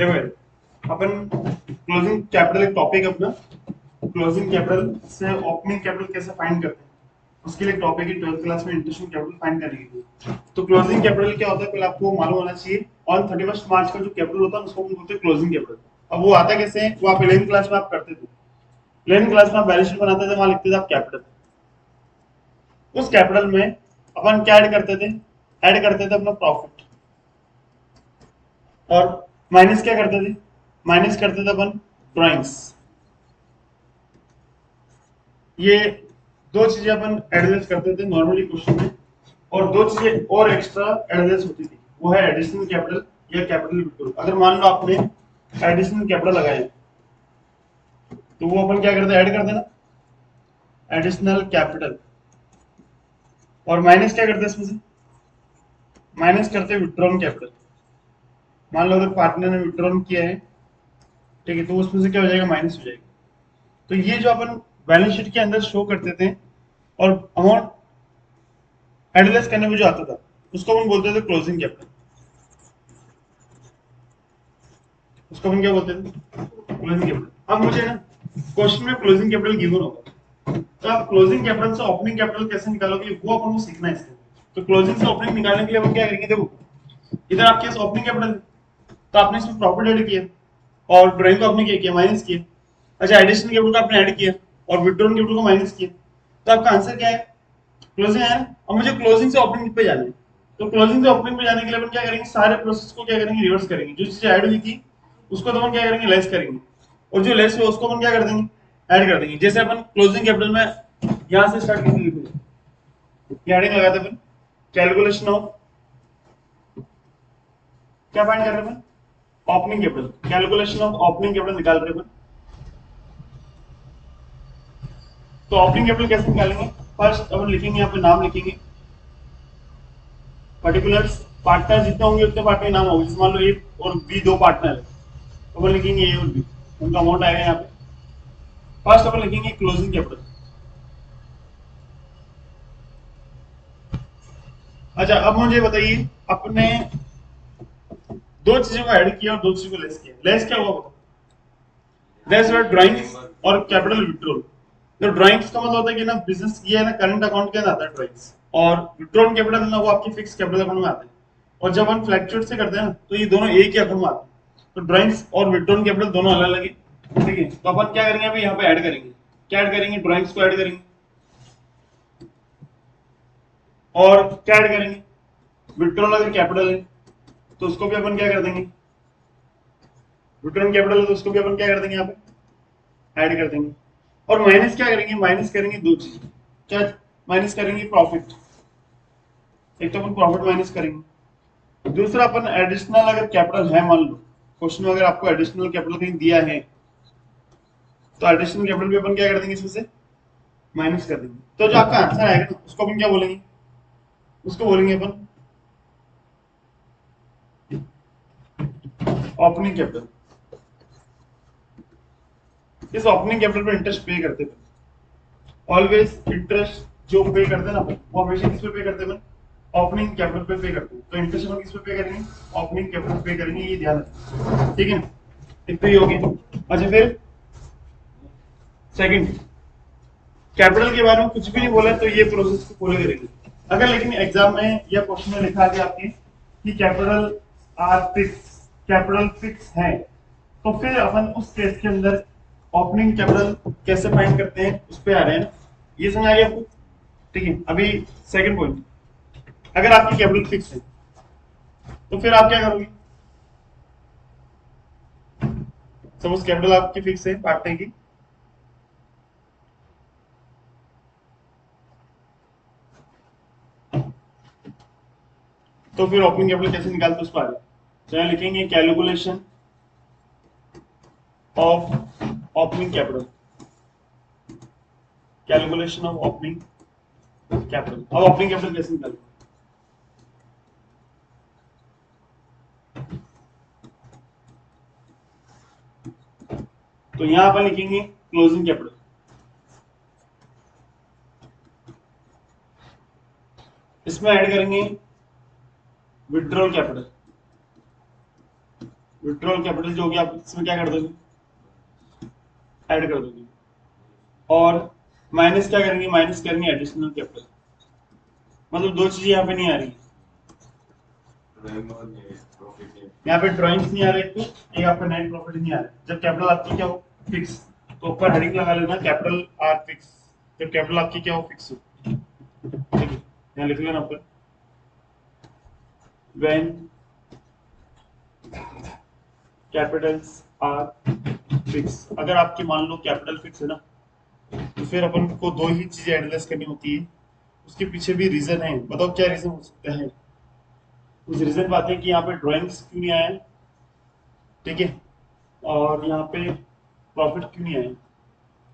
देखो यार, अपन closing capital एक टॉपिक अपना, क्लोजिंग कैपिटल से ओपनिंग कैपिटल कैसे फाइंड करते हैं उसके लिए टॉपिक है 12th क्लास में इंटरेस्टिंग कैपिटल फाइंड करने के लिए। तो क्लोजिंग कैपिटल क्या होता है पहले आपको मालूम होना चाहिए। ऑन 31 मार्च का जो कैपिटल होता है उसको हम बोलते हैं क्लोजिंग कैपिटल। अब वो आता कैसे है, वो आप 11th क्लास में आप करते थे। 11th क्लास में आप बैलेंस शीट बनाते थे, वहां लिखते थे आप कैपिटल। उस कैपिटल में अपन क्या ऐड करते थे, ऐड करते थे अपना प्रॉफिट, और माइनस क्या करते थे, माइनस करते थे अपन ड्राइंग्स। ये दो चीजें अपन एडजस्ट करते थे नॉर्मली क्वेश्चन में, और दो चीजें और एक्स्ट्रा एडजस्ट होती थी, वो है एडिशनल कैपिटल या कैपिटल विड्रॉल। अगर मान लो आपने एडिशनल कैपिटल लगाया तो वो अपन क्या करते, ऐड कर देना एडिशनल कैपिटल, और माइनस क्या करते इसमें से, माइनस करते विड्रॉन कैपिटल। मान लो अगर पार्टनर ने विड्रॉन किया है, ठीक है, तो उसमें से क्या हो जाएगा, माइनस हो जाएगा। तो ये जो अपन बैलेंस शीट के अंदर शो करते थे और अमाउंट एनालाइज करने में जो आता था उसको अपन बोलते थे क्लोजिंग कैपिटल। उसको अपन क्या बोलते थे, क्लोजिंग कैपिटल। अब मुझे ना क्वेश्चन में क्लोजिंग कैपिटल गिवन होगा, तो आप क्लोजिंग कैपिटल से ओपनिंग कैपिटल कैसे निकालोगे वो अपन को सीखना है इसके। तो क्लोजिंग से ओपनिंग निकालने के लिए अपन क्या करेंगे, देखो इधर आपके पास ओपनिंग कैपिटल, तो आपने इसमें प्रॉफिट ऐड किया और ड्राइंग को आपने क्या किया, माइनस किया। अच्छा, एडिशनल कैपिटल को आपने ऐड किया और विड्रॉन कैपिटल को माइनस किया, तो आपका आंसर क्या है, क्लोजिंग है ना। अब मुझे क्लोजिंग से ओपनिंग पे जाना है, तो क्लोजिंग से ओपनिंग पे जाने के लिए अपन क्या करेंगे, सारे प्रोसेस को क्या करेंगे, रिवर्स करेंगे। जो चीजें ऐड हुई थी उसको तो अपन क्या करेंगे, लेस करेंगे, और जो लेस हुआ उसको अपन क्या कर देंगे, ऐड कर देंगे। जैसे अपन क्लोजिंग कैपिटल में यहां से स्टार्ट करेंगे, लिखो ये हेडिंग लगाते अपन, कैलकुलेशन ऑफ, क्या फाइंड कर रहे हैं अपन, opening capital, calculation of opening capital निकाल रहे हैं अपन। तो ओपनिंग कैपिटल कैसे निकालेंगे, फर्स्ट अपन लिखेंगे, यहाँ पे नाम लिखेंगे, पर्टिकुलर्स, पार्टनर जितने होंगे उतने पार्टनर नाम होंगे। मान लो ए और बी दो पार्टनर है, तो अपन लिखेंगे ए और बी, उनका अमाउंट आएगा यहाँ पे। फर्स्ट अपन लिखेंगे क्लोजिंग कैपिटल। अच्छा, अब मुझे बताइए, अपने दो चीजों को ऐड किया और दो चीजों को लेस किया, लेस क्या हुआ, लेस हुआ ड्राइंग्स और कैपिटल विड्रॉल। तो ड्राइंग्स का मतलब होता है कि ना बिजनेस किया है ना, करंट अकाउंट के अंदर आता है ड्राइंग्स, और विड्रॉल कैपिटल ना वो आपकी फिक्स कैपिटल अकाउंट में आते हैं। और जब हम फ्लैक्चुएट से करते हैं ना तो ये दोनों एक ही अकाउंट में आते हैं। तो ड्राइंग्स और विड्रॉल कैपिटल दोनों अलग अलग है, ठीक है। तो अपन क्या करेंगे, अभी यहाँ पे ऐड करेंगे, क्या ऐड करेंगे, ड्राइंग्स को ऐड करेंगे, और क्या ऐड करेंगे, विड्रॉल अगर कैपिटल है तो उसको भी अपन क्या कर देंगे, विड्रॉल कैपिटल है तो उसको भी अपन क्या कर देंगे, यहाँ पे ऐड कर देंगे। और माइनस क्या करेंगे, माइनस करेंगे दो चीज, क्या माइनस करेंगे, प्रॉफिट। एक तो अपन प्रॉफिट माइनस करेंगे, दूसरा अपन एडिशनल अगर कैपिटल है, मान लो क्वेश्चन में अगर आपको एडिशनल कैपिटल कहीं दिया है तो एडिशनल कैपिटल भी अपन क्या कर देंगे, इसमें से माइनस कर देंगे। तो जो आपका आंसर आएगा ना उसको अपन क्या बोलेंगे, उसको बोलेंगे अपन ओपनिंग कैपिटल। इस ओपनिंग कैपिटल पर इंटरेस्ट पे करते थे, ऑलवेज इंटरेस्ट जो पे करते हैं ना वो हमेशा किस पे पे करते हैं, ओपनिंग कैपिटल पे पे करते हैं। तो इंटरेस्ट हम किस पे पे करेंगे, ओपनिंग कैपिटल पे करेंगे, ये ध्यान रखना, ठीक है ना। इतना ही हो गया। अच्छा, फिर सेकंड, कैपिटल के बारे में कुछ भी नहीं बोला तो ये प्रोसेस को फॉलो करेंगे। अगर लेकिन एग्जाम में या क्वेश्चन में लिखा गया आपके कि capital R fix, capital fix है, तो फिर अपन उस केस के अंदर ओपनिंग कैपिटल कैसे फाइंड करते हैं उस पे आ रहे हैं ना। ये समझ आ गया आपको, ठीक है। अभी सेकंड पॉइंट, अगर आपकी कैपिटल फिक्स है तो फिर आप क्या करोगे, सपोज कैपिटल आपकी फिक्स है पार्टनर की, तो फिर ओपनिंग कैपिटल कैसे निकालते उस पर चाहे लिखेंगे calculation of opening capital, calculation of opening capital. अब ओपनिंग कैपिटल कैसे निकालेंगे, तो यहां पर लिखेंगे क्लोजिंग कैपिटल, इसमें ऐड करेंगे विड्रॉल कैपिटल, विड्रॉल कैपिटल जो होगी आप इसमें क्या कर दोगे, ऐड कर दोगे, और माइनस क्या करेंगे, माइनस करेंगे एडिशनल कैपिटल। मतलब दो चीजें यहाँ पे नहीं आ रही, यहाँ पे ड्राइंग्स नहीं आ रहे, तो एक आपका नेट प्रॉफिट नहीं आ रहा। जब कैपिटल आपकी क्या हो, फिक्स, तो ऊपर हेडिंग लगा लेना कैपिटल आर फिक्स। जब कैपिटल आपकी क्या हो, फिक्स हो, ठीक है, यहाँ लिख लेना ऊपर व्हेन कैपिटल्स आर फिक्स। अगर आपकी मान लो कैपिटल फिक्स है ना, तो फिर अपन को दो ही चीजें एडजस्ट करनी होती है। उसके पीछे भी रीजन है, बताओ क्या रीजन हो सकता है। उस रीजन पे आते हैं कि यहाँ पे ड्राइंग्स क्यों नहीं आया, ठीक है, और यहाँ पे प्रॉफिट क्यों नहीं आया।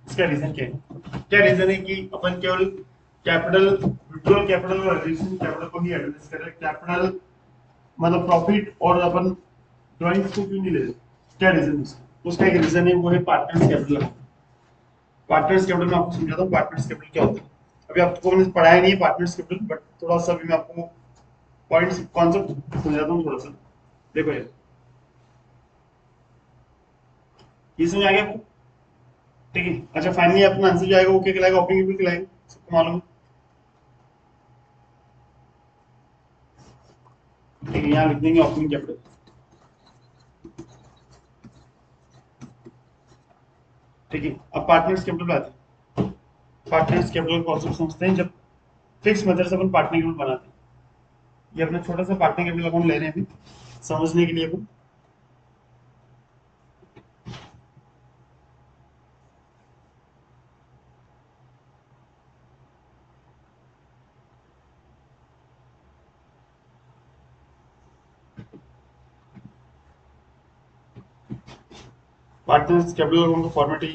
इसका रीजन क्या है, क्या रीजन है कि अपन केवल कैपिटल, विड्रॉल कैपिटल और एडिशनल कैपिटल को ही एडजस्ट कर रहे हैं, कैपिटल मतलब प्रॉफिट और अपन ड्राइंग्स को क्यों नहीं ले रहे। क्या रीजन है उसका, उसका एक रीजन है, वो है पार्टनर्स कैपिटल। पार्टनर्स कैपिटल में आपको समझाता हूँ पार्टनर्स कैपिटल क्या होता है। अभी आपको मैंने पढ़ाया नहीं है पार्टनर्स कैपिटल, बट थोड़ा सा भी मैं आपको पॉइंट्स कॉन्सेप्ट समझाता हूँ थोड़ा सा। देखो ये समझ आ गया आपको, ठीक है। अच्छा फाइनली अपना आंसर जो आएगा वो क्या कहलाएगा, ओपनिंग कैपिटल कहलाएगा, सबको मालूम है, ठीक है। यहाँ लिख देंगे ओपनिंग कैपिटल, ठीक है। अब पार्टनर्स कैपिटल आते हैं। पार्टनर्स कैपिटल कॉन्सेप्ट समझते हैं, जब फिक्स मेथड से अपन पार्टनर कैपिटल बनाते हैं। ये अपना छोटा सा पार्टनर कैपिटल अकाउंट ले रहे हैं अभी समझने के लिए अपन। पार्टनर्स कैपिटल अकाउंट का फॉर्मेट है,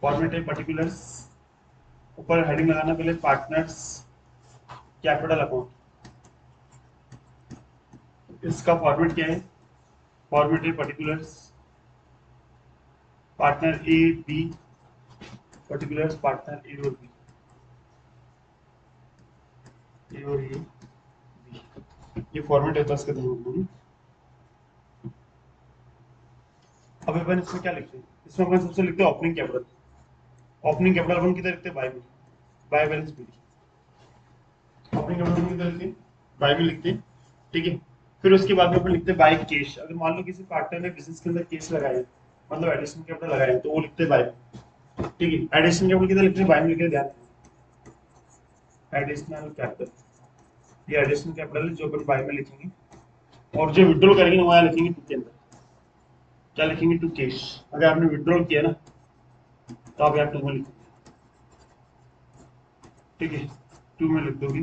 फॉर्मेट है पर्टिकुलर्स, ऊपर हेडिंग लगाना पहले पार्टनर्स कैपिटल अकाउंट। इसका फॉर्मेट क्या है, फॉर्मेट है particulars partner A B, particulars partner A और बी, ए और ए बी, ये फॉर्मेट है, इसका ध्यान रखना। अब अपन इसमें क्या लिखते हैं, इसमें अपन सबसे लिखते हैं ओपनिंग कैपिटल। ओपनिंग कैपिटल अपन किधर लिखते हैं, बाय में, by balance B. Opening capital किधर लिखते हैं, बाय में लिखते हैं, ठीक है। फिर उसके बाद में अपन लिखते हैं बाय कैश। अगर मान लो किसी पार्टनर ने बिजनेस के अंदर कैश लगाया है, मतलब एडिशनल कैपिटल लगाया है, तो वो लिखते हैं बाय में, ठीक है। एडिशनल कैपिटल किधर लिखते हैं, बाय में लिखते हैं, ध्यान एडिशनल कैपिटल, ये एडिशनल कैपिटल है जो अपन बाय में लिखेंगे, और जो विड्रॉल करेंगे वो यहाँ लिखेंगे टू के अंदर, क्या लिखेंगे, टू कैश। अगर आपने विड्रॉल किया ना तो आप यहाँ टू में लिखोगे, ठीक है, टू में लिख दोगे।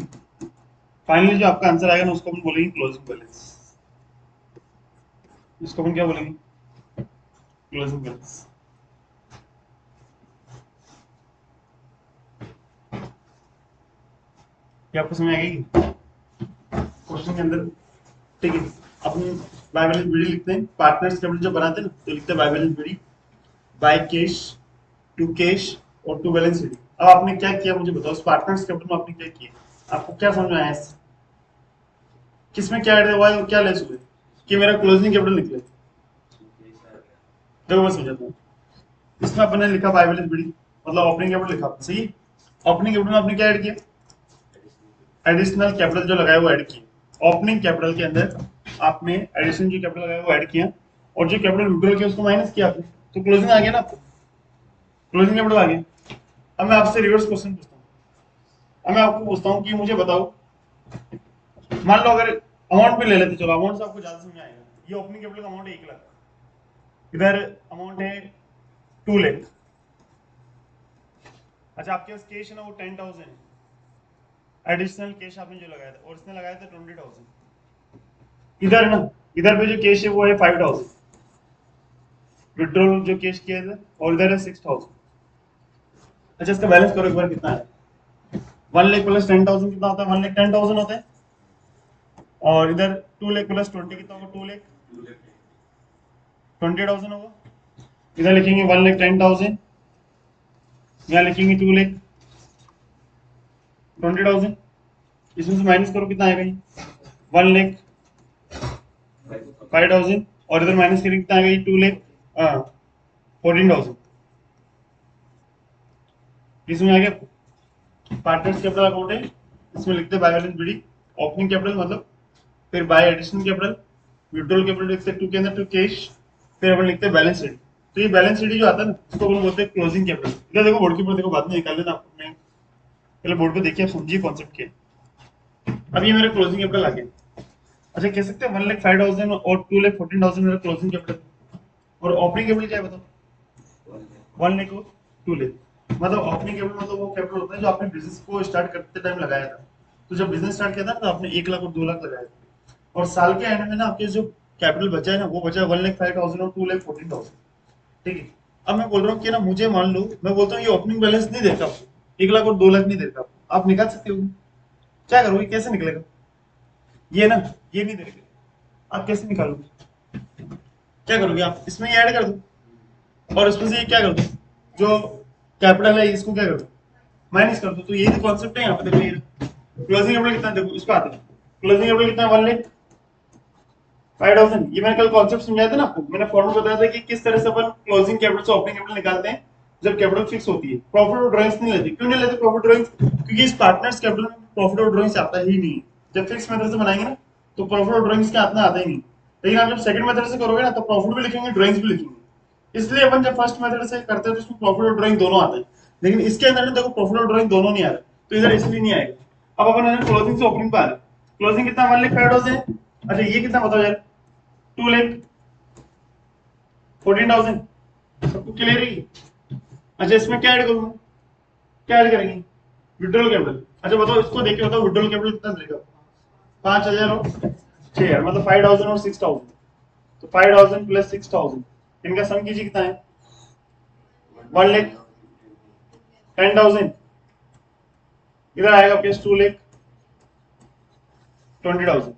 फाइनली जो आपका आंसर आएगा ना उसको हम बोलेंगे क्लोजिंग बैलेंस। इसको हम क्या बोलेंगे, क्लोजिंग बैलेंस। क्या आपको समझ आएगी क्वेश्चन के अंदर, ठीक है। अपन बाय बैलेंस बीडी लिखते हैं, पार्टनर्स कैपिटल जब बनाते हैं ना तो लिखते हैं by balance BD, by cash, to cash और टू बैलेंस बीडी। अब आपने क्या किया मुझे बताओ, उस पार्टनर्स कैपिटल में आपने क्या किया, आपको क्या समझ में आया, किसमें क्या ऐड हुआ है और क्या लेस हुए कि मेरा क्लोजिंग कैपिटल निकले। देखो मैं समझाता हूँ, इसमें अपन ने लिखा बाय बैलेंस बीडी, मतलब ओपनिंग कैपिटल लिखा सही। ओपनिंग कैपिटल में आपने क्या ऐड किया, एडिशनल कैपिटल जो लगाया वो ऐड किया। ओपनिंग कैपिटल के अंदर आपने एडिशनल जो कैपिटल लगाया वो ऐड किया, और जो कैपिटल विड्रॉल किया उसको माइनस किया आपने, तो क्लोजिंग आ गया ना आपको, क्लोजिंग कैपिटल आ गया। अब मैं आपसे रिवर्स क्वेश्चन पूछता हूँ, अब मैं आपको पूछता हूँ कि मुझे बताओ, मान लो अगर अमाउंट भी ले लेते, चलो अमाउंट से आपको ज्यादा समझ आएगा। ये ओपनिंग कैपिटल का अमाउंट है 1 लाख, इधर अमाउंट है 2 लाख। अच्छा आपके पास कैश है ना वो 10,000 है, एडिशनल कैश आपने जो लगाया था और इसने लगाया था 20,000। इधर ना, इधर पे जो कैश है वो है 5,000, विड्रॉल जो कैश किया था, और इधर है 6,000। अच्छा इसका बैलेंस करो एक बार कितना है, 1 लाख प्लस 10,000 कितना होता है, 1,10,000 होता है, और इधर 2 लाख प्लस 20 कितना होगा, 2,20,000 होगा। इधर लिखेंगे 1,10,000, यहाँ लिखेंगे 2,20,000, इसमें से माइनस करो कितना आएगा, ये 1 लाख 5,000 और इधर माइनस करेंगे कितना आ गई 2 लाख 14,000। इसमें आ गया पार्टनर्स कैपिटल अकाउंट है, इसमें लिखते हैं by balance BD opening capital मतलब, फिर by additional capital, withdrawal capital लिखते हैं 2 के अंदर 2 कैश, फिर अपन लिखते हैं बैलेंस शीट। तो ये बैलेंस शीट जो आता है ना उसको अपन बोलते हैं क्लोजिंग कैपिटल। इधर देखो बोर्ड के ऊपर देखो, बाद में निकाल लेना आपको, मैं पहले बोर्ड पे देखिए आप समझिए कॉन्सेप्ट क्या है। अब ये मेरा क्लोजिंग कैपिटल आ गया। अच्छा कह सकते हैं 1,05,000 और 2,14,000 मेरा क्लोजिंग कैपिटल, और ओपनिंग कैपिटल क्या है बताओ? 1 लाख और 2 लाख। मतलब ओपनिंग कैपिटल मतलब वो कैपिटल होता है जो आपने बिजनेस को स्टार्ट करते टाइम लगाया था। तो जब बिजनेस स्टार्ट किया था ना तो आपने 1 लाख और 2 लाख लगाया था, और साल के एंड में ना आपके जो कैपिटल बचा है ना वो बचा है 1,05,000 और 2,14,000। ठीक है। अब मैं बोल रहा हूँ कि ना मुझे मान लो मैं बोलता हूँ ये ओपनिंग बैलेंस नहीं देता आपको, 1 लाख और 2 लाख नहीं देता आपको, आप निकाल सकते हो। क्या करोगे, कैसे निकलेगा ये ना, ये नहीं देगा, आप कैसे निकालोगे? क्या करोगे आप, इसमें ये ऐड कर दो और इसमें से ये क्या कर दो, जो कैपिटल है इसको क्या कर दो, माइनस कर दो। तो यही तो कॉन्सेप्ट है यहाँ पे। देखो ये क्लोजिंग कैपिटल कितना है, देखो इस पे आते हैं। क्लोजिंग कैपिटल कितना है 1,05,000। ये मैंने कल कॉन्सेप्ट समझाया था ना आपको, मैंने फॉर्मूला बताया था कि किस तरह से अपन क्लोजिंग कैपिटल से ओपनिंग कैपिटल निकालते हैं जब कैपिटल फिक्स होती है। प्रॉफिट और ड्रॉइंग्स नहीं लेते, क्यों नहीं लेते प्रॉफिट ड्रॉइंग्स? क्योंकि इस पार्टनर्स कैपिटल में प्रॉफिट और ड्रॉइंग्स आता ही नहीं है। जब फिक्स मेथड से बनाएंगे ना तो प्रॉफिट और ड्रॉइंग्स के हाथ में आता ही नहीं। लेकिन आप जब सेकंड मेथड से करोगे ना तो प्रॉफिट भी लिखेंगे ड्रॉइंग्स भी लिखेंगे। इसलिए अपन जब फर्स्ट मेथड से करते हैं तो उसमें प्रॉफिट और ड्रॉइंग दोनों आते हैं, लेकिन इसके अंदर ना देखो प्रॉफिट और ड्रॉइंग दोनों नहीं आ रहे, तो इधर इसलिए नहीं आएगा। अब अपन क्लोजिंग से ओपनिंग पे आ रहे हैं। क्लोजिंग कितना 1,05,000 है। अच्छा ये कितना बताओ यार, 2,14,000। सबको क्लियर है? अच्छा इसमें क्या ऐड करूंगा, क्या ऐड करेंगे, विड्रॉल कैपिटल। अच्छा बताओ इसको देख के बताओ विड्रॉल कैपिटल कितना मिलेगा, 5,000 और 6,000 मतलब 5,000 और 6,000। तो 5,000 प्लस 6,000 इनका सम कीजिए कितना है, 1,10,000। इधर आएगा प्लस 2,20,000।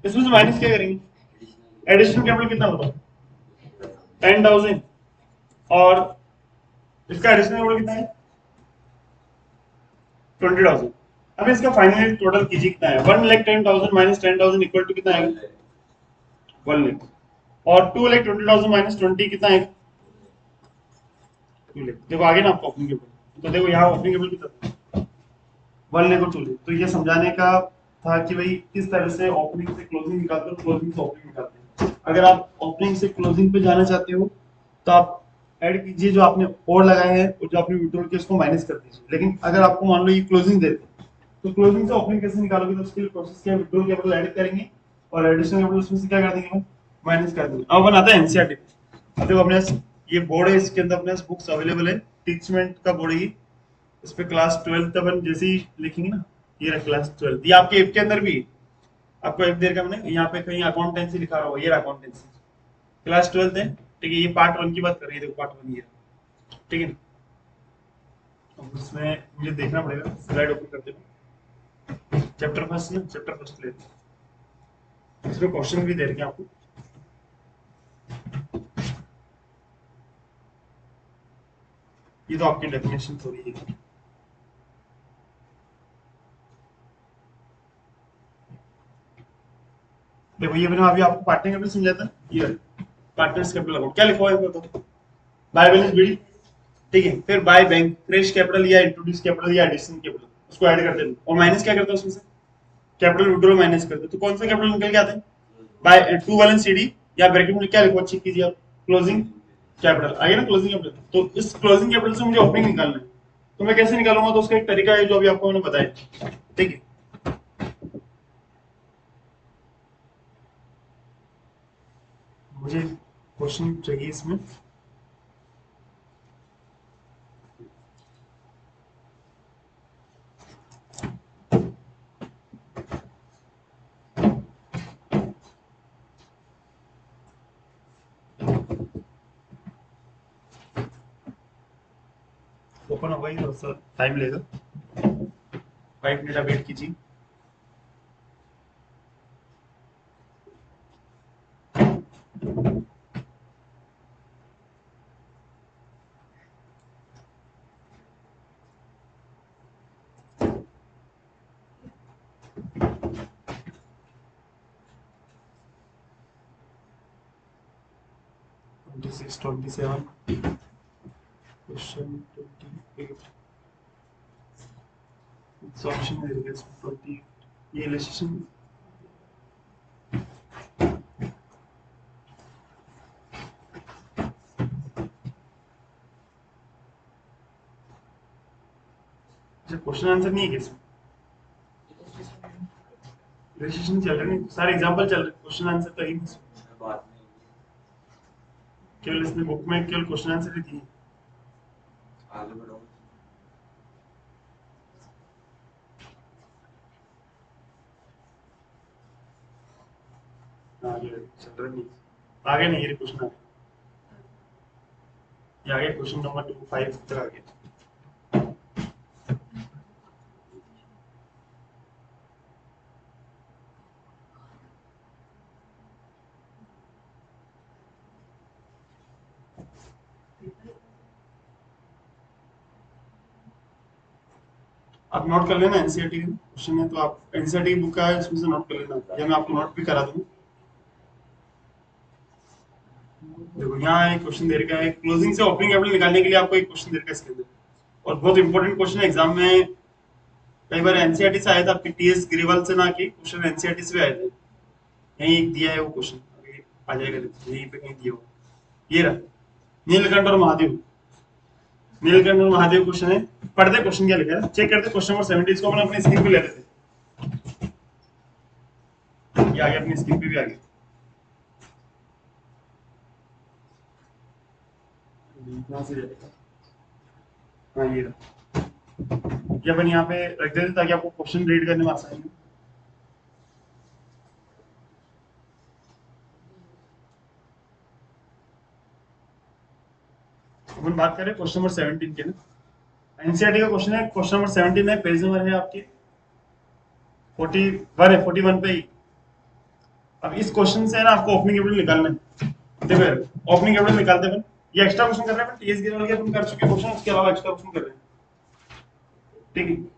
इसमें से माइनस क्या करेंगे, एडिशनल कैपिटल कितना बताओ, 10,000। और इसका एडिशनल कैपिटल कितना है, 20,000। अब इसका फाइनल टोटल कीजिए कितना है, 1,10,000 माइनस 10,000 इक्वल टू कितना आएगा, 1 लाख। और 2,20,000 माइनस 20 कितना है, 2 लाख। देखो आगे ना आपको ओपनिंग कैपिटल, तो देखो यहाँ ओपनिंग कैपिटल कितना, 1 लाख और 2 लाख। तो ये समझाने का था कि भाई किस तरह से ओपनिंग से क्लोजिंग निकालते हो, क्लोजिंग से ओपनिंग निकालते हो। अगर आप ओपनिंग से क्लोजिंग पे जाना चाहते हो तो आप ऐड कीजिए जो आपने और लगाए हैं और जो आपने विड्रॉल किया उसको माइनस कर दीजिए। लेकिन अगर आपको मान लो ये क्लोजिंग देते हैं तो क्लोजिंग से ओपनिंग कैसे निकालोगे, तो उसके लिए प्रोसेस क्या है, विड्रॉल कैपिटल ऐड करेंगे और एडिशनल कैपिटल उसमें से क्या कर देंगे, माइनस कर देंगे। अब बनाता है एनसीईआरटी। अब देखो अपने पास ये बोर्ड है, इसके अंदर अपने पास बुक्स अवेलेबल है, टीचमेंट का बोर्ड है ये। इस पे क्लास 12 अपन जैसे ही लिखेंगे ना, ये रहा क्लास 12, ये आपके ऐप के अंदर भी है। आपको ऐप देर का मैंने यहाँ पे कहीं अकाउंटेंसी लिखा रहा होगा, ये अकाउंटेंसी क्लास 12 है। ठीक है, ये पार्ट 1 की बात कर रही है, देखो पार्ट 1 ये। ठीक है, अब उसमें मुझे देखना पड़ेगा, स्लाइड ओपन करते हैं। चैप्टर फर्स्ट ना, चैप्टर फर्स्ट लेते हैं, इसमें क्वेश्चन भी दे रखे हैं आपको। ये तो आपकी डेफिनेशन हो रही है। देखो ये मैंने अभी आपको पार्टनर कैपिटल समझाया था, ये पार्टनर्स कैपिटल अकाउंट क्या लिखा हुआ है तो बाय बैलेंस बीडी। ठीक है, फिर बाय बैंक फ्रेश कैपिटल या इंट्रोड्यूस कैपिटल या एडिशन कैपिटल उसको ऐड करते हैं, और माइनस क्या करते हैं उसमें से, कैपिटल विड्रॉल माइनस करते हैं। तो कौन सा कैपिटल निकल के आते हैं, बाय टू बैलेंस सीडी या ब्रैकेट में क्या लिखो चेक कीजिए आप, क्लोजिंग कैपिटल आगे ना, क्लोजिंग कैपिटल। तो इस क्लोजिंग कैपिटल से मुझे ओपनिंग निकालना है, तो मैं कैसे निकालूंगा, तो उसका एक तरीका है जो अभी आपको मैंने बताया। ठीक है, मुझे क्वेश्चन चाहिए इसमें। ओपन होगा ही, थोड़ा सा टाइम लेगा, 5 मिनट आप वेट कीजिए। 26, 27, क्वेश्चन 28, ऑप्शन में 20, ये इलस्ट्रेशन क्वेश्चन आंसर नहीं है क्या इसमें? इलस्ट्रेशन चल रहा नहीं, सारे एग्जांपल चल रहे, क्वेश्चन आंसर तो ही नहीं। केवल इसने बुक में केवल क्वेश्चन आंसर ही दिए। आगे बढ़ो। आगे चल रहा नहीं, आगे नहीं, ये क्वेश्चन ये आगे क्वेश्चन नंबर 5 तक आगे। आप नोट कर लेना, एनसीईआरटी का क्वेश्चन है तो आप एनसीईआरटी की बुक का है, इसमें से नोट कर लेना, या मैं आपको नोट भी करा दूंगा। देखो यहाँ एक क्वेश्चन दे रखा है, क्लोजिंग से ओपनिंग कैपिटल निकालने के लिए आपको एक क्वेश्चन दे रखा है इसके अंदर, और बहुत इंपॉर्टेंट क्वेश्चन है एग्जाम में। कई बार एनसीईआरटी से आया था, आपके टीएस ग्रेवाल से ना कि क्वेश्चन एनसीईआरटी से भी आए थे। यहीं एक दिया है वो क्वेश्चन, आ जाएगा, यहीं पे कहीं दिया हो, ये रहा, नीलकंठ और महादेव। नीलकंठ और महादेव क्वेश्चन है, पढ़ते क्वेश्चन क्या लिखा है, चेक करते क्वेश्चन नंबर 70, इसको अपन अपनी स्क्रीन पे ले लेते, ये आ गया अपनी स्क्रीन पे भी आ गया। कहाँ से जाएगा? हाँ ये रहा, ये अपन यहाँ पे रख देते ताकि आपको क्वेश्चन रीड करने में आसानी हो। अपन बात करें क्वेश्चन नंबर 17 के ना, एनसीईआरटी का क्वेश्चन है, क्वेश्चन नंबर 17 है, पेज नंबर है आपके 41 है, 41 पे ही। अब इस क्वेश्चन से है ना आपको ओपनिंग कैपिटल निकालना है। देखो ओपनिंग कैपिटल निकालते हैं, ये एक्स्ट्रा क्वेश्चन कर रहे हैं, टीएस गिरवाल के अपन कर चुके क्वेश्चन, उसके अलावा एक्स्ट्रा क्वेश्चन कर रहे हैं, ठीक है।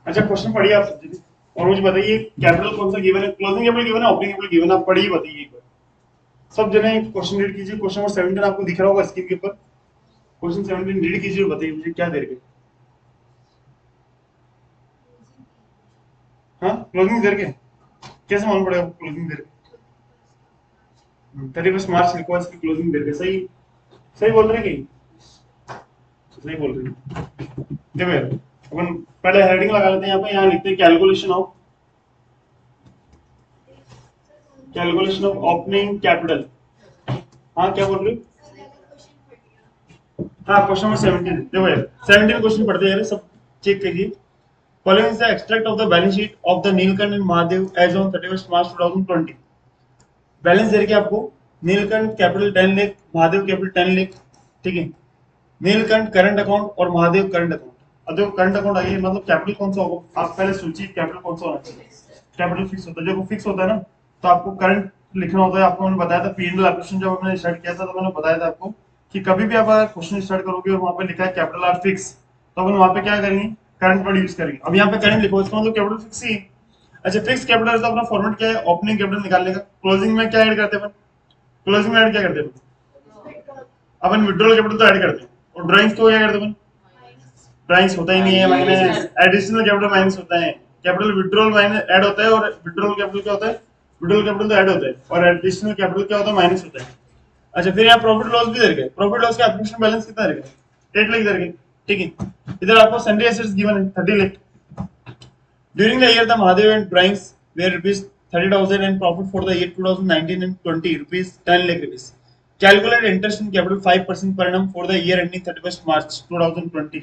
अच्छा क्वेश्चन पढ़िए आप समझिए, और मुझे बताइए कैपिटल कौन सा गिवन है, क्लोजिंग कैपिटल गिवन है, ओपनिंग कैपिटल गिवन है, आप पढ़िए बताइए एक बार। सब जने क्वेश्चन रीड कीजिए, क्वेश्चन नंबर 17 आपको दिख रहा होगा स्क्रीन के ऊपर, क्वेश्चन 17 रीड कीजिए और बताइए मुझे क्या दे रखे। हाँ क्लोजिंग दे रखे, कैसे मालूम पड़ेगा क्लोजिंग दे रखे? 31 मार्च लिखो, इसकी क्लोजिंग दे रखे, सही सही बोल रहे हैं कि सही बोल रहे हैं? देखो अपन पहले हेडिंग लगा लेते हैं, यहाँ पे यहाँ लिखते हैं कैलकुलेशन ऑफ ओपनिंग कैपिटल। हाँ क्या बोल रहे हो? हाँ क्वेश्चन नंबर 17 देखो यार, 17 क्वेश्चन पढ़ते हैं सब, चेक करिए। Following is the extract of the balance sheet of the Neelkanth and Mahadev as on 31 March 2020। Balance दे रखी है आपको, नीलकंठ कैपिटल 10 लाख, महादेव कैपिटल 10 लाख, ठीक है। नीलकंठ करंट अकाउंट और महादेव करंट अकाउंट। अब देखो करंट अकाउंट आइए, मतलब कैपिटल कौन सा होगा, आप पहले सोचिए कैपिटल कौन सा होना चाहिए। कैपिटल फिक्स होता है, जब फिक्स होता है ना तो आपको करंट लिखना होता है। आपको मैंने बताया था पीएनएल एप्लीकेशन जब हमने स्टार्ट किया था, तो मैंने बताया था आपको कि कभी भी आप अगर क्वेश्चन स्टार्ट करोगे और वहां पे लिखा है कैपिटल आर फिक्स, तो अपन वहां पे क्या करेंगे, करंट वर्ड यूज करेंगे। अब यहाँ पे करंट लिखो, इसका मतलब कैपिटल फिक्स ही है। अच्छा फिक्स कैपिटल का अपना फॉर्मेट क्या है, ओपनिंग कैपिटल निकालने का। क्लोजिंग में क्या ऐड करते हैं, क्लोजिंग में ऐड क्या करते हैं, अपन विड्रॉल कैपिटल तो ऐड करते हैं, और ड्राइंग्स को क्या करते हैं, ड्राइंग्स होता ही नहीं है, माइनस एडिशनल कैपिटल माइनस होता है। कैपिटल विड्रॉल माइनस ऐड होता है, और विड्रॉल कैपिटल क्या होता है, विड्रॉल कैपिटल तो ऐड होता है, और एडिशनल कैपिटल क्या होता है, माइनस होता है। अच्छा फिर यहाँ प्रॉफिट लॉस भी दे रखे, प्रॉफिट लॉस का एप्लीकेशन बैलेंस कितना रहेगा, 8 लाख दे रखे, ठीक है। इधर आपको सन्ड्री एसेट्स गिवन है 30 lakh. During the year the Mahadev and drawings were rupees 30,000 and profit for the year 2019 and 20 rupees 10 lakh rupees. Calculate interest in capital 5% per annum for the year ending 31st March 2020.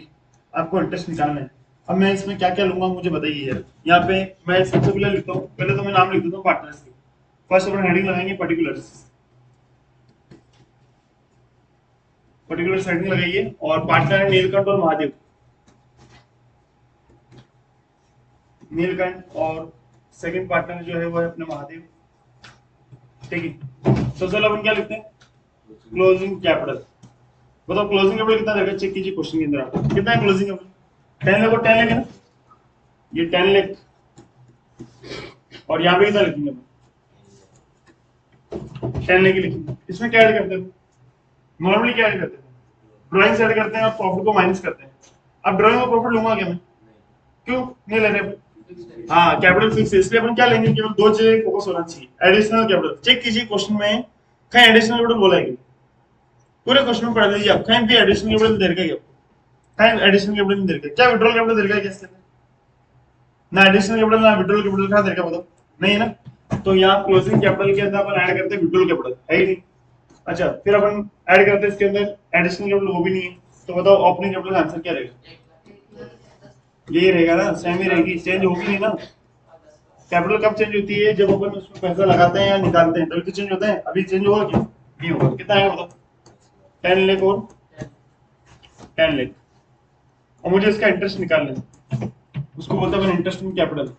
आपको interest निकालना है। अब मैं इसमें क्या क्या लूंगा मुझे बताइए यार। यहाँ पे मैं सबसे पहले लिखता हूँ, पहले तो मैं नाम लिख देता हूँ पार्टनर्स की। फर्स्ट अपन हेडिंग लगाएंगे पर्टिकुलर्स, पर्टिकुलर हेडिंग लगाइए, और पार्टनर है नीलकंठ और महादेव, नीलकंठ, और सेकंड पार्टनर जो है वो है अपने महादेव, ठीक है। तो चलो अपन क्या लिखते हैं, क्लोजिंग कैपिटल। बताओ क्लोजिंग कैपिटल कितना रहेगा, चेक कीजिए क्वेश्चन के अंदर आपको कितना है क्लोजिंग कैपिटल। 10 लाख और 10 लाख है ना, ये 10 लाख, और यहाँ पे कितना लिखेंगे अपन, 10 लाख लिखेंगे। इसमें क्या ऐड करते हैं, नॉर्मली क्या ऐड करते हैं, ड्राइंग ऐड करते हैं और प्रॉफिट को माइनस करते हैं। अब ड्राइंग और प्रॉफिट लूंगा क्या मैं, क्यों नहीं ले रहे। हाँ कैपिटल फिक्स है, इसलिए अपन क्या लेंगे, केवल दो चीजें फोकस होना चाहिए, एडिशनल कैपिटल। चेक कीजिए क्वेश्चन में कहीं एडिशनल कैपिटल बोला है क्या? पूरे क्वेश्चन में पढ़ लीजिए आप, कहीं भी एडिशनल कैपिटल दे रखा है क्या? कहीं एडिशनल कैपिटल नहीं दे रखा है क्या? विड्रॉल कैपिटल दे रखा है क्या इसके अंदर? ना एडिशनल कैपिटल ना विड्रॉल कैपिटल कहाँ दे रखा है बताओ, नहीं है ना। तो यहाँ क्लोजिंग कैपिटल के अंदर अपन ऐड करते हैं विड्रॉल कैपिटल, है ही नहीं। अच्छा फिर अपन ऐड करते हैं इसके अंदर एडिशनल कैपिटल, वो भी नहीं है। तो बताओ ओपनिंग कैपिटल का आंसर क्या रहेगा, यही रहेगा ना, सेम ही रहेगी, चेंज होगी नहीं ना। कैपिटल कब चेंज होती है, जब अपन उसमें पैसा लगाते हैं या निकालते हैं, तभी तो चेंज होता है। अभी चेंज होगा क्या, नहीं होगा। कितना आएगा बताओ, 10 लाख और 10 लाख, और मुझे इसका इंटरेस्ट निकालना है, उसको बोलते हैं interest on capital,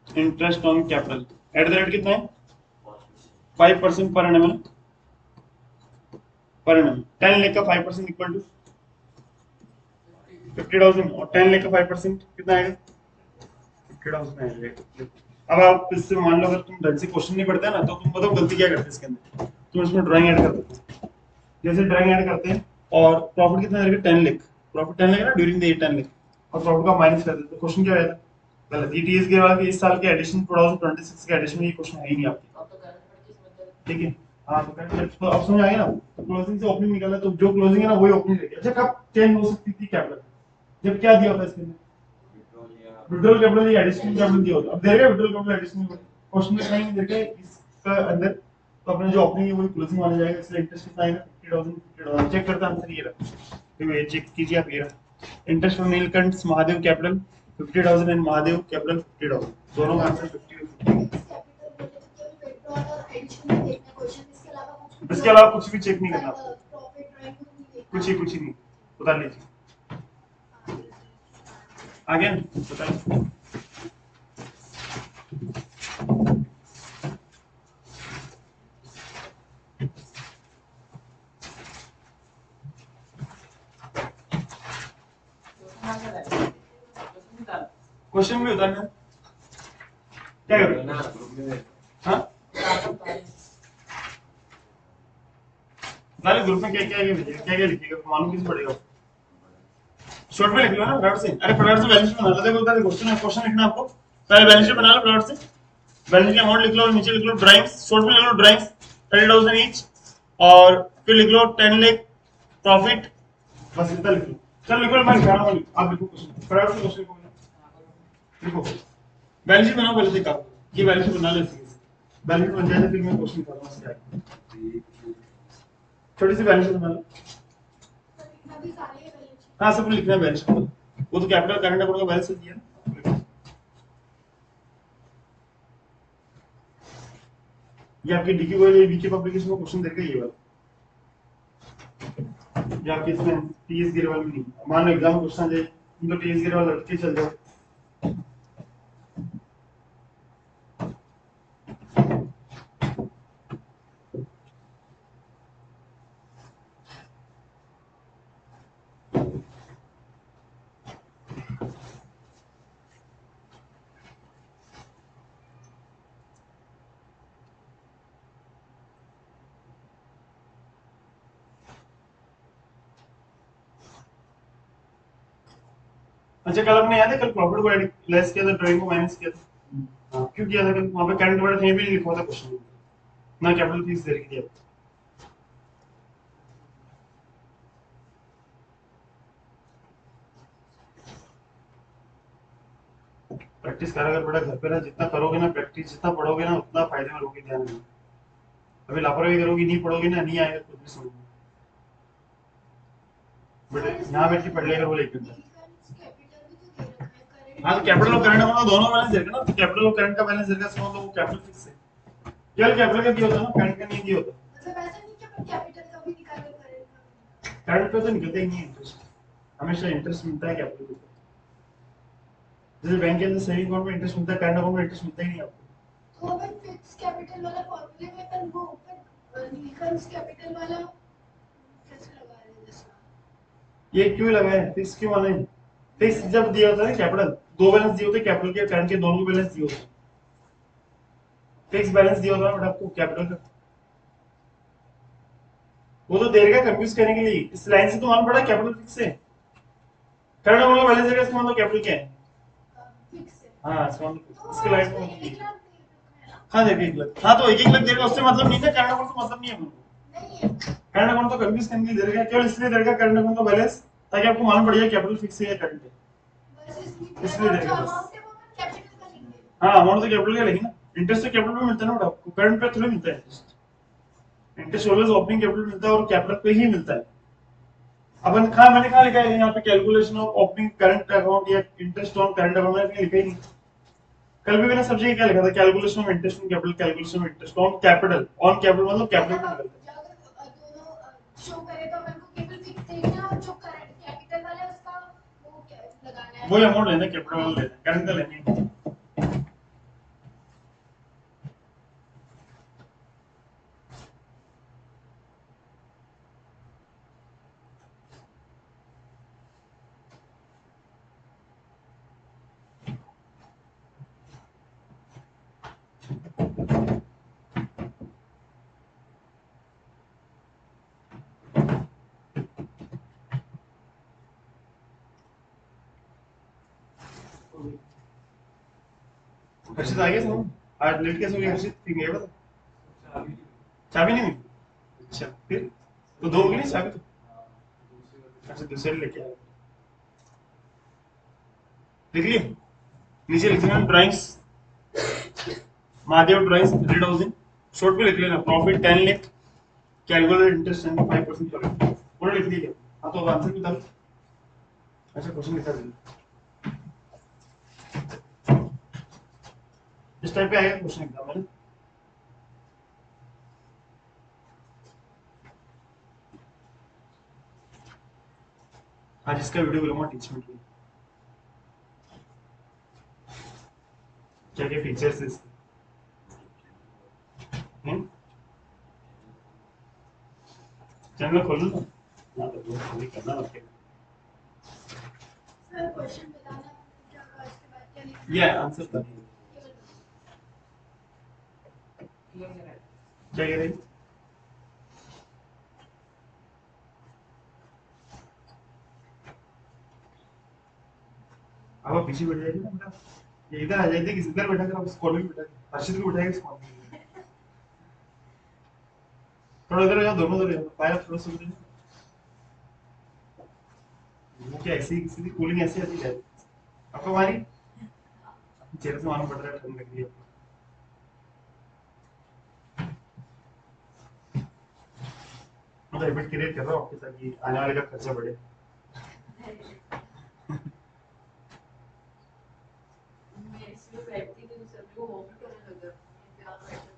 interest on capital at the rate कितना है, 5% per annum, per annum. 10 lakh का 5% इक्वल टू 50,000, और 10 लाख का 5% कितना आएगा, 50,000 आएगा। अब आप इससे मान लो अगर तुम ढंग से क्वेश्चन नहीं पढ़ते ना, तो तुम बताओ गलती क्या करते हैं इसके अंदर, तुम इसमें ड्राइंग ऐड कर देते हो। जैसे ड्राइंग ऐड करते हैं और प्रॉफिट कितना रहेगा, 10 लाख, प्रॉफिट 10 लाख ना ड्यूरिंग द ईयर 10 लाख, और प्रॉफिट का माइनस कर देते, तो क्वेश्चन क्या आएगा, गलत। ये टीएस के बाद इस साल के एडिशन 2026 के एडिशन में ये क्वेश्चन है ही नहीं आपके, ठीक है। हाँ तो तो अब समझ आएगा ना, तो क्लोजिंग से ओपनिंग निकाला, तो जो क्लोजिंग है ना वही ओपनिंग रहेगी। अच्छा कब चेंज हो सकती थी कैपिटल, जब क्या दिया होता है इसके अंदर, विड्रॉल कैपिटल या एडिशनल कैपिटल दिया होता है। अब देगा विड्रॉल कैपिटल एडिशनल क्वेश्चन में कहीं नहीं देगा इसका अंदर, तो अपने जो ओपनिंग है वही क्लोजिंग माना जाएगा, इसलिए इंटरेस्ट कितना आएगा, 50,000 चेक करता आंसर ये रहा। तो ये चेक कीजिए आप, ये रहा interest on Neelkanth Mahadev capital 50,000 and Mahadev capital 50,000, दोनों का आंसर 50। इसके अलावा कुछ भी चेक नहीं करना आपको, कुछ ही नहीं, उतार लीजिए। आ गया ना, बताइए। क्वेश्चन भी उतारना है, क्या करें, हाँ नाले ग्रुप में क्या क्या क्या लिखिएगा, मालूम किस पड़ेगा, शॉर्ट में लिख लो ना फटाफट से। अरे फटाफट से बैलेंस शीट बना लो, देखो उधर क्वेश्चन लिखना है आपको, पहले बैलेंस शीट बना लो फटाफट से। बैलेंस शीट अमाउंट लिख लो और नीचे लिख लो ड्राइंग्स, शॉर्ट में लिख लो ड्राइंग्स 30,000 ईच, और फिर लिख लो 10 लाख प्रॉफिट, बस इतना लिख लो। चल लिखो, मैं लिखा रहा हूँ, आप लिखो क्वेश्चन फटाफट से, क्वेश्चन लिखो, बैलेंस शीट बनाओ पहले से। आप ये बैलेंस शीट बना लो, बैलेंस शीट बन जाए तो फिर मैं क्वेश्चन कर रहा हूँ, छोटी सी बैलेंस शीट बना लो। हाँ सब लिखना है बैलेंस शीट, वो तो कैपिटल करंट अकाउंट का बैलेंस दिया ना। ये आपकी डीक्यू वाले डीक्यू पब्लिकेशन में क्वेश्चन देखेगा ये वाला, ये आपके इसमें टीएस गिरवाल में नहीं। मान लो एग्जाम क्वेश्चन आ जाए, तुम तो टीएस गिरवाल लड़के चल जाओ। अच्छा कल अपने याद है, कल प्रॉफिट को ऐड लेस किया था, ड्राइंग को माइनस किया था। हाँ क्यों किया था, कल वहां पे करंट वर्ड कहीं भी नहीं लिखा था क्वेश्चन, ना कैपिटल फीस दे रखी थी आपको। प्रैक्टिस करा कर बेटा घर पे ना, जितना करोगे ना प्रैक्टिस, जितना पढ़ोगे ना उतना फायदे में रहोगे, ध्यान रखना। अभी लापरवाही करोगी, नहीं पढ़ोगे ना, नहीं आएगा कुछ भी समझ में। बेटे यहाँ बैठ के पढ़ लेगा वो लेकर जा। कैपिटल भी तो दे रखा है करंट। हाँ तो कैपिटल और करंट अकाउंट दोनों बैलेंस देगा ना, तो कैपिटल और करंट का बैलेंस देगा, इसका मतलब वो कैपिटल फिक्स है। केवल कैपिटल का दिया होता है ना, करंट का नहीं दिया होता। मतलब ऐसा नहीं कि अपन कैपिटल का भी निकालो करंट का भी। करंट पे तो निकलता ही नहीं इंटरेस्ट, हमेशा इंटरेस्ट मिलता है कैपिटल के ऊपर। जैसे बैंक के अंदर सेविंग अकाउंट में इंटरेस्ट मिलता है, करंट अकाउंट में इंटरेस्ट मिलता ही नहीं आपको। तो अपन फिक्स कैपिटल वाला फॉर्मूले में अपन वो ऊपर निकल्स कैपिटल वाला कैसे लगा रहे हैं जैसा। ये क्यों लगाए, फिक्स क्यों माने? फिक्स जब दिया होता है ना कैपिटल, दो बैलेंस दिए होते हैं कैपिटल के करंट के, दोनों के बैलेंस दिए होते हैं। फिक्स बैलेंस दिया होता है बट आपको कैपिटल का, वो तो देर का कंफ्यूज करने के लिए। इस लाइन से तो मालूम पड़ा कैपिटल फिक्स है, करंट अकाउंट का बैलेंस देगा, इसका मतलब कैपिटल क्या है। फिक्स है। हाँ इसका मतलब तो इसके लाइन उसमें में 1 लाख दे रखा है ना। हाँ देखिए 1 लाख, हाँ तो 1 लाख देगा, उससे मतलब नहीं है, करंट अकाउंट से मतलब नहीं है। नहीं है। करंट अकाउंट तो कंफ्यूज करने के लिए दे रखा है, केवल इसलिए दे रखा है करंट अकाउंट का बैलेंस, ताकि आपको मालूम पड़ जाए कैपिटल फिक्स है या करंट है। बस इसलिए और देगा जो बस। अमाउंट है वो अपन कैपिटल का लिख देंगे। हाँ अमाउंट तो कैपिटल का लेकिन ना, इंटरेस्ट तो कैपिटल पे मिलता है ना बट आपको, करंट पे थोड़ी मिलता है interest. Interest always opening capital मिलता है और कैपिटल पे ही मिलता है। अपन कहा, मैंने कहा लिखा है यहाँ पे calculation of opening current account या इंटरेस्ट ऑन करंट अकाउंट, मैंने लिखा ही नहीं। कल भी मैंने सब जगह क्या लिखा था, calculation of interest on capital, calculation of interest on capital, on capital मतलब कैपिटल पे मतलब निकलता है। अगर दोनों शो करे तो अपन को केवल फिक्स देखना है और जो करंट कैपिटल वाला है उसका वो क्या लगाना है। वही अमाउंट लेना, कैपिटल वाला लेना, करंट का लेना ही नहीं। हर्षित आ गया समझ, आज लेट कैसे हो गया हर्षित, ठीक है बता। चाबी नहीं मिली, अच्छा फिर तो दोगे नहीं चाबी तो। अच्छा दूसरे लेके आए, लिख लिए नीचे लिख लेना drawings, Mahadev drawings read housing, short पे लिख लेना प्रॉफिट 10 लाख, कैलकुलेट इंटरेस्ट 5% पर पूरा लिख दिया। हाँ तो अब आंसर बता दो। अच्छा क्वेश्चन लिखा दीजिए, इस टाइप पे आएगा क्वेश्चन एग्जाम में। आज इसका वीडियो बनाऊंगा टीचमेंट में, क्या क्या फीचर्स है इसके। चैनल खोल लो ना, तो वो करना रखे। सर क्वेश्चन बताना क्या होगा इसके बाद क्या लिखना है। ये आंसर था, क्या कह रही। अब आप पीछे बैठ जाएगी ना बेटा, ये इधर आ जाती है, किसी इधर बैठा कर आप स्कूल में बैठा कर हर्षित को बैठाएगा स्कूल में। थोड़ा इधर आ जाओ, दोनों इधर आ जाओ, पैर थोड़ा सा उधर। वो क्या ऐसी किसी की कूलिंग ऐसी आती है आपको, हमारी चेहरे से मालूम पड़ रहा है ठंड लग रही है। मैं तो हैबिट क्रिएट कर रहा हूँ आपके साथ कि आने वाले का खर्चा बढ़े। मैं इसमें बैठती थी तो सभी को वॉमिट होने लगा, यहाँ बैठा।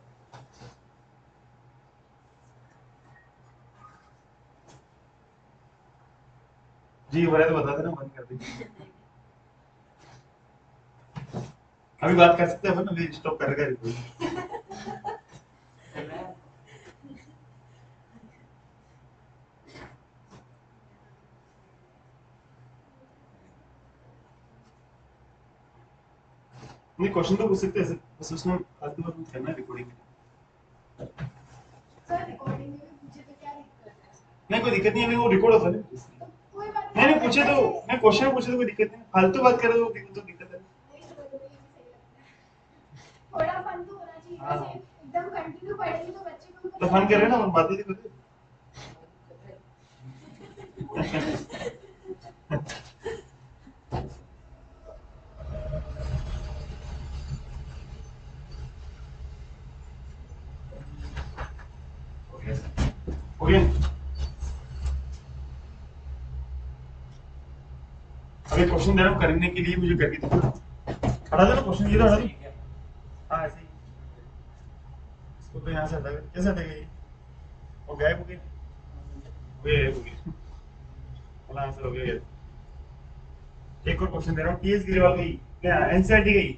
जी हो रहा है तो बता देना, बंद कर दीजिए। अभी बात कर सकते हैं अपन, अभी स्टॉप करेगा रिकॉर्डिंग। नहीं क्वेश्चन तो पूछ सकते हैं ऐसे, बस उसमें फालतू बात मत करना रिकॉर्डिंग। सर रिकॉर्डिंग में भी पूछे तो क्या दिक्कत है। नहीं कोई दिक्कत नहीं है, नहीं वो रिकॉर्ड होता है ना। तो कोई बात नहीं नहीं पूछे तो, नहीं क्वेश्चन पूछे तो कोई दिक्कत नहीं, फालतू बात करे तो दिक्कत है। नहीं सर मुझे ये भी सही लगता है। थोड़ा फन तो होना चाहिए हाँ। वैसे एकदम कंटिन्यू पढ़ेंगे तो बच्चे को भी तो फन कर रहे हैं ना, हम बातें ही कर रहे हैं। हो गया। अभी क्वेश्चन दे रहा हूँ, करने के लिए मुझे करके दिखाना। हटा दो ना क्वेश्चन, ये तो हटा दो। हाँ ऐसे ही इसको तो यहाँ से हटा, कैसे हटेगा ये? वो गायब हो गया, हो गया वाला आंसर हो गया। एक और क्वेश्चन दे रहा हूँ, टीएस गिरीवाल गई क्या एनसीईआरटी गई?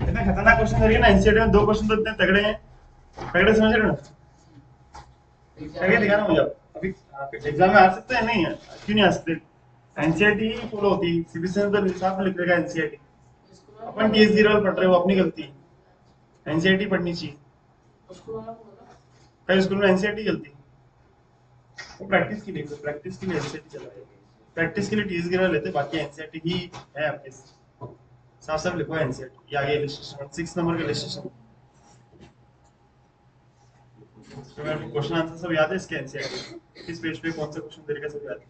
इतना खतरनाक क्वेश्चन दे रही है ना एनसीईआरटी में, दो क्वेश्चन तो इतने तगड़े हैं, तगड़े समझ रहे हो ना? करके दिखाना मुझे अभी। एग्जाम में आ सकते हैं, नहीं है क्यों नहीं आ सकते? एनसीईआरटी ही फॉलो होती है, सीबीएसई में तो साफ लिख रखा है एनसीईआरटी। अपन टीएस गिरीवाल पढ़ रहे हो, अपनी गलती है, एनसीईआरटी पढ़नी चाहिए। कई स्कूल में एनसीईआरटी चलती है, वो प्रैक्टिस के लिए, प्रैक्टिस के लिए एनसीईआरटी चला है, प्रैक्टिस के लिए टीएस गिरीवाल लेते, बाकी एनसीईआरटी ही है आपके। साफ साफ लिखो एनसीईआरटी, ये आगे इलस्ट्रेशन 6 नंबर का इलस्ट्रेशन। क्वेश्चन आंसर सब याद है इसके एनसीईआरटी, किस पेज पे कौन सा क्वेश्चन देगा सब याद है।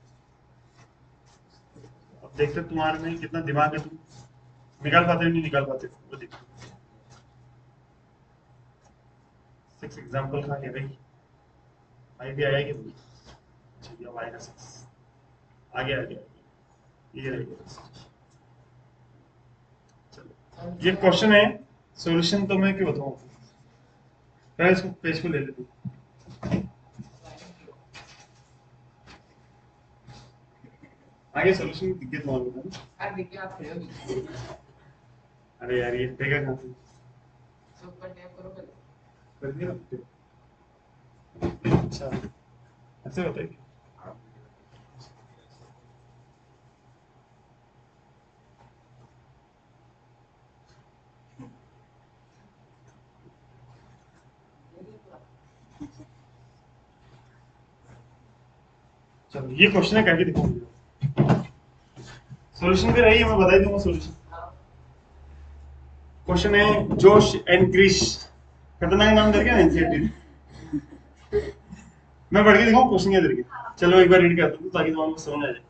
अब देखते तुम्हारे में कितना दिमाग है, तुम निकाल पाते हो नहीं निकाल पाते वो देखो। 6 एग्जांपल का है भाई, आई भी आया कि नहीं? चलिए अब आएगा 6, आगे आगे ये रहेगा। चलो ये क्वेश्चन है, सॉल्यूशन तो मैं क्यों बताऊं, पहले इसको पेज को ले लेते। आगे सॉल्यूशन दिक्कत मालूम है ना? यार देखिए आप खेलो नहीं। अरे यार ये देगा कहां से? सब पर टैप करो पहले। कर दिया ना? अच्छा ऐसे होता है क्या? चलो ये क्वेश्चन है, करके दिखाऊंगा। सॉल्यूशन भी रही है, मैं बता ही दूंगा सॉल्यूशन। क्वेश्चन है जोश एंड क्रिश, खतरनाक नाम दे क्या एनसीईआरटी ने। मैं पढ़ के दिखाऊं क्वेश्चन क्या करके? चलो एक बार रीड करता हूं ताकि तुम्हारे को समझ आ जाए।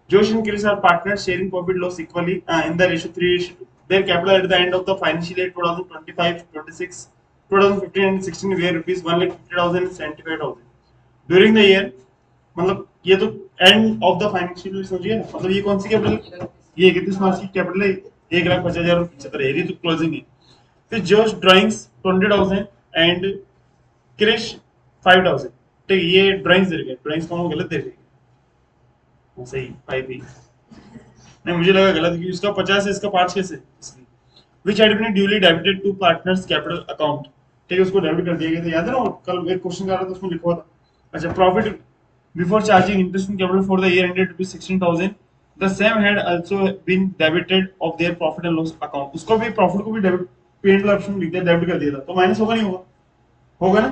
Josh and Chris are partners sharing profit loss equally in the ratio 3:2. Their capital at the end of the financial year 2025-26, 2015 and 16 were rupees 1,50,000 and 75,000. During the year, मतलब ये तो end of the financial year समझिए ना, मतलब ये कौन सी capital, ये 31 मार्च की कैपिटल है 1,50,75 है, ये तो क्लोजिंग है। फिर जोश ड्राइंग्स 20,000 एंड क्रिश 5,000, ठीक है ये ड्राइंग्स दे रखे, ड्राइंग्स को हम गलत दे रहे हैं, सही 5 ही नहीं, मुझे लगा गलत क्योंकि इसका 50 है, इसका 5 कैसे, इसलिए which had been duly debited to partners capital account, ठीक है उसको डेबिट कर दिया गया था। याद है ना कल एक क्वेश्चन कर रहा था उसमें लिखा हुआ था। अच्छा profit before charging interest in capital for the year ended rupees 16,000, the same had also been debited of their profit and loss account, उसको भी प्रॉफिट को भी डेबिट पेंट ऑप्शन लिख दिया, डेबिट कर दिया था, तो माइनस होगा नहीं होगा? होगा ना।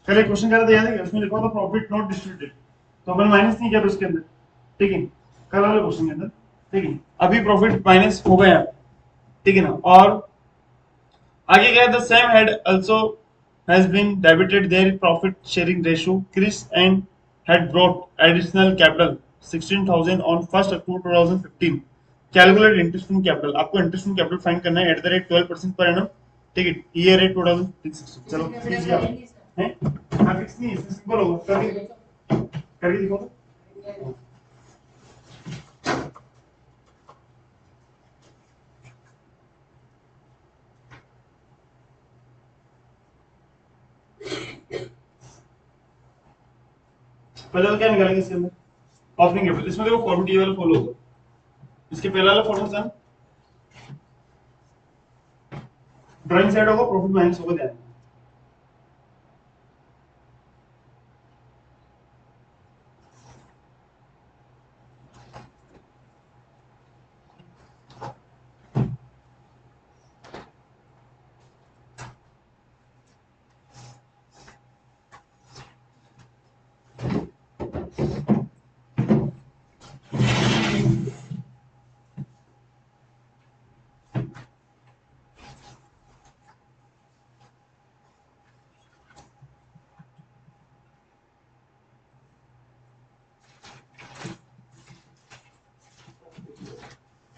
कल एक क्वेश्चन कर रहा था याद है, उसमें लिखा हुआ था प्रॉफिट नॉट डिस्ट्रीब्यूटेड, तो अपन माइनस नहीं किया था उसके अंदर, ठीक है कल वाले क्वेश्चन के अंदर, ठीक है अभी प्रॉफिट माइनस हो गया, ठीक है ना। और आगे गया the same had also has been debited their profit sharing ratio Chris and had brought additional capital 16,000 on 1st October 2015. Calculate interest on capital, आपको interest on capital फाइंड करना है @12% per annum, ठीक है ईयर रेट 2016। चलो कीजिए आप, हैं हां फिक्स नहीं है, सिंपल होगा, करके दिखाओ। पहले तो क्या निकालेंगे इसके अंदर, ओपनिंग कैपिटल, इसमें देखो फॉर्मूला ये वाला फॉलो होगा, इसके पहला वाला फॉर्मूला था ड्राइंग साइड होगा प्रॉफिट माइनस होगा, ध्यान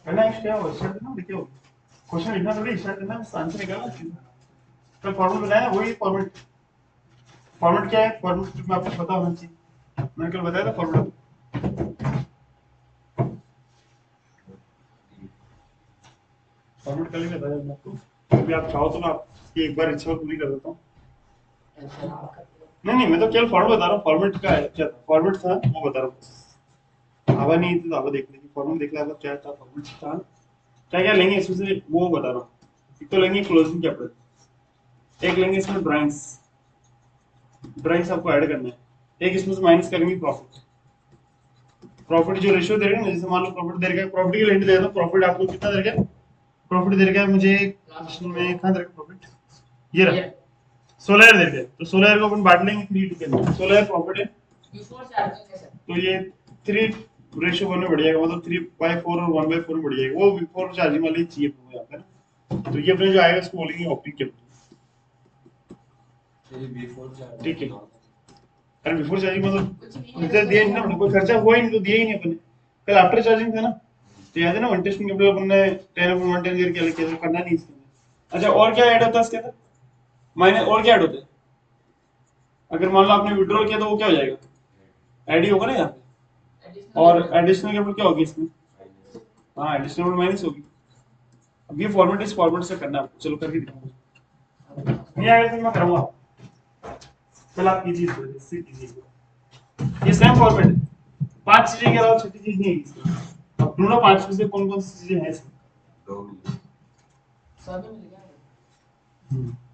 करना है क्या हो स्टार्ट करना, देखिए क्वेश्चन लिखना थोड़ी स्टार्ट करना, आंसर निकालना, तो फॉर्मूला बनाया वही फॉर्मेट, फॉर्मेट क्या है, फॉर्मेट में आपको पता होना चाहिए, मैंने कल बताया था फॉर्मूला। फॉर्मेट कर लेंगे, बता दें आपको। अभी आप चाहो तो मैं आपकी एक बार इच्छा पूरी कर देता हूँ। नहीं नहीं, मैं तो केवल फॉर्मेट बता रहा हूँ, फॉर्मेट का है क्या फॉर्मेट था वो बता रहा हूँ। आवा नहीं थी तो आवा देख लेंगे, फॉर्मेट देख लिया क्या था फॉर्मेट था, क्या क्या लेंगे इसमें से वो बता रहा हूँ। एक तो लेंगे क्लोजिंग कैपिटल, एक लेंगे इसमें ड्राइंग्स, ड्राइंग्स आपको ऐड करना है, एक इसमें से माइनस करेंगे प्रॉफिट। प्रॉफिट जो रेशियो दे रहे हैं ना, जैसे मान लो प्रॉफिट दे रखा है, प्रॉफिट की लिमिट दे दो, प्रॉफिट आपको कितना दे रखा है, प्रॉफिट दे रखा है मुझे क्वेश्चन में, कहाँ दे रखा प्रॉफिट, ये रहा 16,000 दे रखा है, तो 16,000 को अपन बांट लेंगे 3 के अंदर, 16,000 प्रॉफिट है, तो ये 3:1 में बढ़ जाएगा, मतलब 3/4 और 1/4 में बढ़ जाएगा, वो बिफोर चार्जिंग वाली चाहिए अपने यहाँ पे ना, तो ये अपने जो आएगा इसको बोलेंगे ऑपरेटिंग कैपिटल। ठीक है, अरे बिफोर चार्जिंग मतलब इधर दिया ही नहीं ना, कोई खर्चा हुआ ही नहीं तो दिया ही नहीं अपने, कल आफ्टर चार्जिंग था ना, तो याद है ना इंटरेस्टिंग कैपिटल अपन ने 10/110 करके अलग किया था, करना नहीं इसके अंदर। अच्छा और क्या ऐड होता है इसके अंदर, माइनस और क्या ऐड होता है, अगर मान लो आपने विड्रॉल किया तो वो क्या हो जाएगा, ऐड ही होगा ना यहाँ पे, और एडिशनल कैपिटल क्या होगी इसमें, हाँ एडिशनल माइनस होगी। अब ये फॉर्मेट इस फॉर्मेट से करना है आपको, चलो करके दिखाऊंगा, नहीं आएगा तो मैं करूंगा, चल आप कीजिए इससे कीजिए, ये सेम फॉर्मेट है, 5 चीजें के अलावा छठी चीज नहीं है इसमें। अब ढूंढो 5 में से कौन कौन सी चीजें हैं इसमें।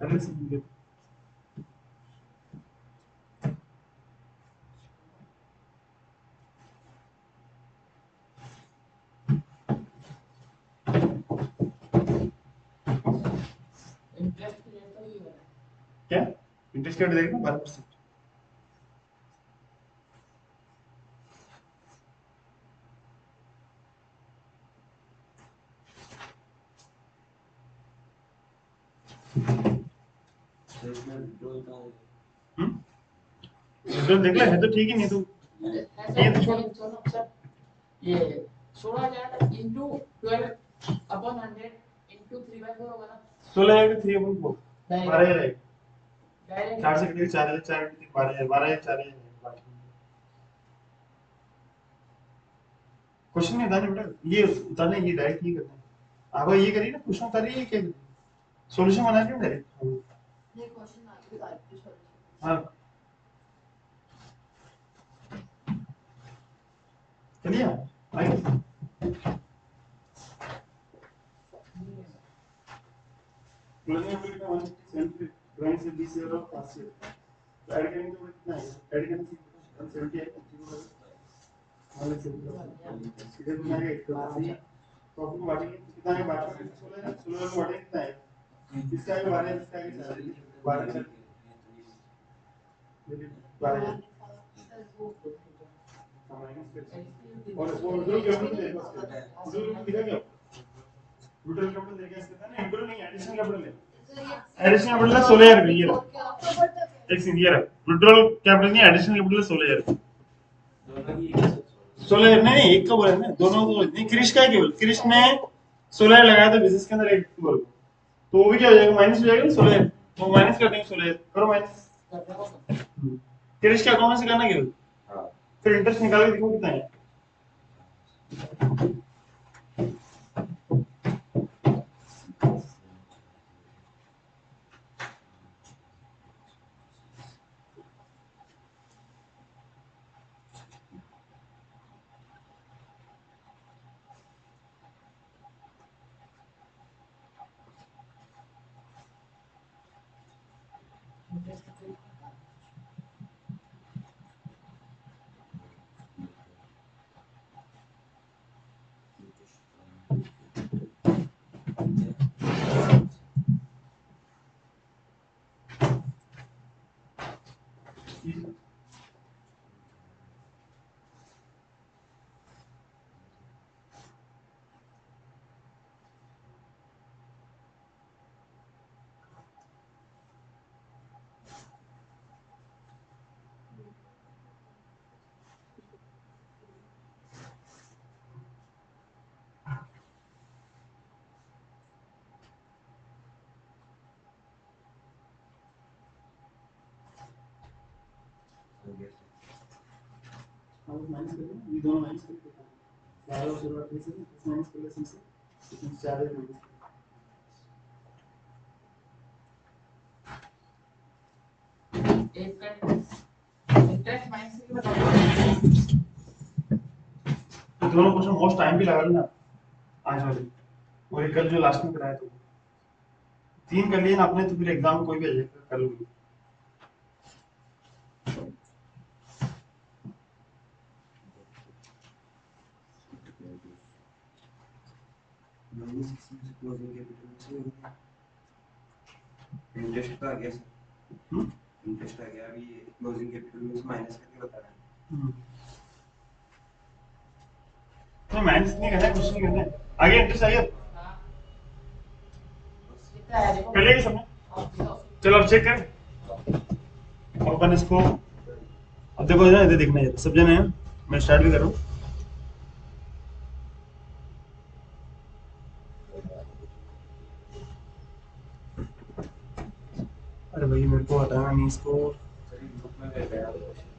पहले से ढूंढ लो। क्या इंटरेस्ट रेट देखना 12%, रिजल्ट देख ले, है तो ठीक ही, नहीं तो ये तो छोड़, ये 16,000 इंटू 12/100 इंटू 3/4 होगा ना, 16,000 का 3/4 12,000 है, डायरेक्ट 4 से कटेगा 4,000, 4 कटेगा 12,000, 12,000 4,000। क्वेश्चन में उतारने बेटा, ये उतारने, ये डायरेक्ट ये करना है, आप ये करिए ना, क्वेश्चन उतारिए, ये क्या सॉल्यूशन बना के डायरेक्ट। ये क्वेश्चन आगे का आगे सॉल्यूशन हाँ चलिए आइए, क्लोजिंग एबिलिटी का 170 ड्राइंग से 20,000 और 5,000, तो ऐड करेंगे तो कितना है, ऐड करने से 170 है, सीधे तो आएगा 180, तो आपको बांटेंगे कितना है, बांटेंगे 16 को बांटेंगे कितना है, इसका है 12, इसका है 12, 12 और वो विड्रॉल कैपिटल देगा उसके, विड्रॉल कैपिटल दिखा क्या, विड्रॉल कैपिटल देगा इसके अंदर, नहीं विड्रॉल नहीं, एडिशनल कैपिटल है, एडिशनल कैपिटल है 16,000 ये रहा, एक सेकंड ये रहा, विड्रॉल कैपिटल नहीं, एडिशनल कैपिटल है 16,000, 16,000 नहीं एक का बोला ना, दोनों को नहीं, क्रिश का है केवल, क्रिश ने 16,000 लगाया था बिजनेस के अंदर एक बोल, तो वो भी क्या हो जाएगा, माइनस हो जाएगा ना 16,000, तो माइनस कर देंगे 16,000, करो माइनस, क्रिश के अकाउंट से करना केवल, फिर इंटरेस्ट निकाल के देखो कितना है। माइनस कर दो, ये दोनों माइनस कर दो, 12 और 16 से माइनस कर ले, 4 माइनस एक का इंटरेस्ट माइनस की बताओ। दोनों क्वेश्चन मोस्ट टाइम भी लगा लेना आज वाले, और एक कल जो लास्ट में कराया तो 3 कर लिए ना आपने, तो फिर एग्जाम में कोई भी आ जाएगा कर लूंगी। क्लोजिंग कैपिटल से इंटरेस्ट का आ गया सर, हम्म? इंटरेस्ट आ गया। अभी क्लोजिंग कैपिटल में से माइनस करके बता रहा है। तो माइनस नहीं करना है, कुछ नहीं करना है, आगे इंटरेस्ट आइए हाँ कितना है देखो कर लिया सबने। और चलो अब चेक करें ओपन इसको। अब देखो ना, इधर देखना है सब जने हैं, मैं स्टार्ट भी कर रहा हूँ। अरे भाई मेरे को हटाना नहीं इसको। सर ग्रुप में गया क्वेश्चन